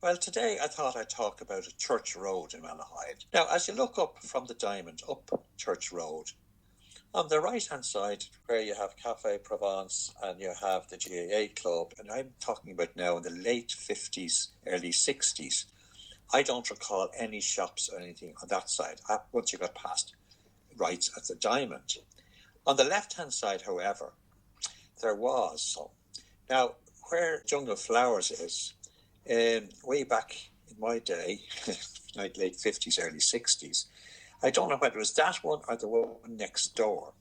Well, today I thought I'd talk about a church road in Malahide. Now, as you look up from the Diamond, up Church Road, on the right-hand side, where you have Café Provence and you have the GAA Club, and I'm talking about now in the late 50s, early 60s, I don't recall any shops or anything on that side, once you got past right at the Diamond. On the left-hand side, however, there was some. Now, where Jungle Flowers is, way back in my day, like late 50s, early 60s, I don't know whether it was that one or the one next door,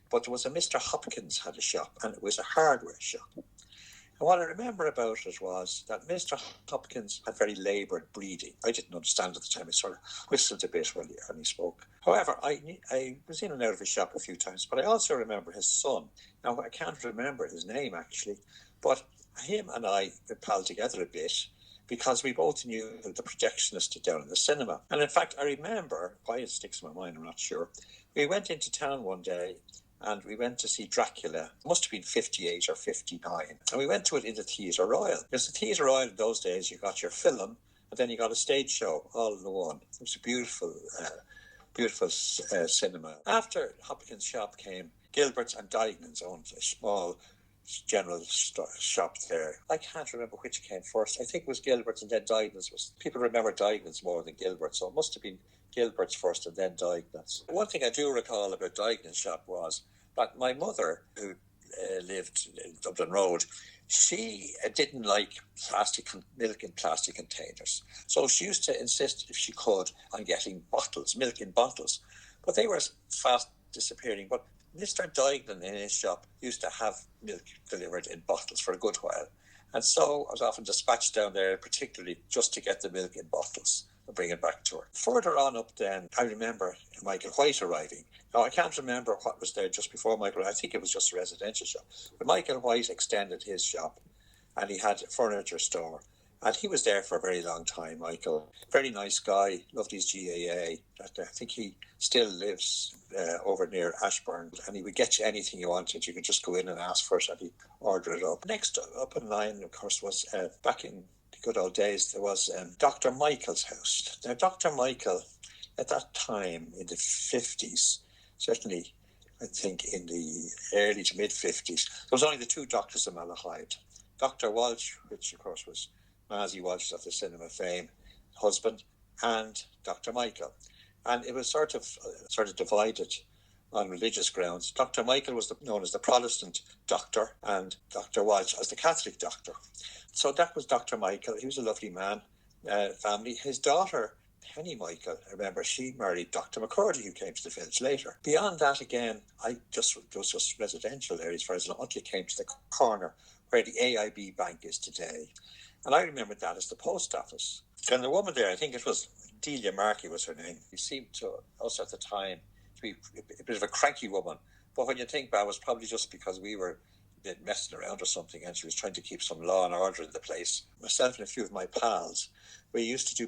but there was a Mr. Hopkins had a shop, and it was a hardware shop. And what I remember about it was that Mr. Hopkins had very laboured breathing. I didn't understand at the time. I sort of whistled a bit when he spoke. However, I was in and out of his shop a few times, but I also remember his son. Now, I can't remember his name, actually, but him and I were palled together a bit because we both knew the projectionist down in the cinema. And in fact, I remember, why it sticks in my mind, I'm not sure, we went into town one day and we went to see Dracula. It must have been 58 or 59. And we went to it in the Theatre Royal. Because the Theatre Royal in those days, you got your film and then you got a stage show all in the one. It was a beautiful cinema. After Hopkins' shop came Gilbert's and Dignan's owned a small general shop there. I can't remember which came first. I think it was Gilbert's and then Dignan's. People remember Dignan's more than Gilbert's, so it must have been Gilbert's first and then Dignan's. One thing I do recall about Dignan's shop was that my mother, who lived in Dublin Road, she didn't like milk in plastic containers. So she used to insist, if she could, on getting milk in bottles. But they were fast disappearing. But Mr. Dignan in his shop used to have milk delivered in bottles for a good while. And so I was often dispatched down there, particularly just to get the milk in bottles and bring it back to her. Further on up then, I remember Michael White arriving. Now, I can't remember what was there just before Michael. I think it was just a residential shop. But Michael White extended his shop and he had a furniture store. And he was there for a very long time, Michael. Very nice guy, loved his GAA. I think he still lives over near Ashburn. And he would get you anything you wanted. You could just go in and ask for it and he'd order it up. Next up in line, of course, was back in the good old days, there was Dr. Michael's house. Now, Dr. Michael, at that time in the 50s, certainly I think in the early to mid-50s, there was only the two doctors in Malahide. Dr. Walsh, which of course was Mazzy Walsh of the cinema fame, husband, and Dr. Michael. And it was sort of divided on religious grounds. Dr. Michael was known as the Protestant doctor and Dr. Walsh as the Catholic doctor. So that was Dr. Michael. He was a lovely man, family. His daughter, Penny Michael, I remember, she married Dr. McCurdy, who came to the village later. Beyond that, again, it was just residential there as far as until you came to the corner where the AIB Bank is today. And I remember that as the post office. And the woman there, I think it was Delia Markey was her name. She seemed to us at the time to be a bit of a cranky woman. But when you think back, it was probably just because we were messing around or something and she was trying to keep some law and order in the place. Myself and a few of my pals, we used to do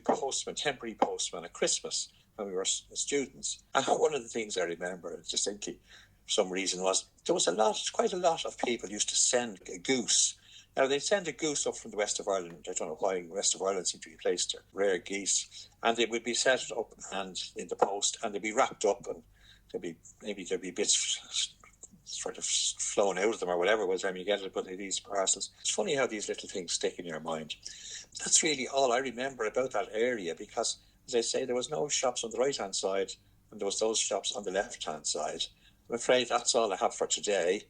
temporary postman at Christmas when we were students. And one of the things I remember distinctly for some reason was there was quite a lot of people used to send a goose. Now, they'd send a goose up from the west of Ireland. I don't know why the west of Ireland seemed to be placed to rare geese. And they would be set up and in the post and they'd be wrapped up and there'd be bits sort of flown out of them or whatever it was when you get it, but these parcels. It's funny how these little things stick in your mind. That's really all I remember about that area because, as I say, there was no shops on the right-hand side and there was those shops on the left-hand side. I'm afraid that's all I have for today.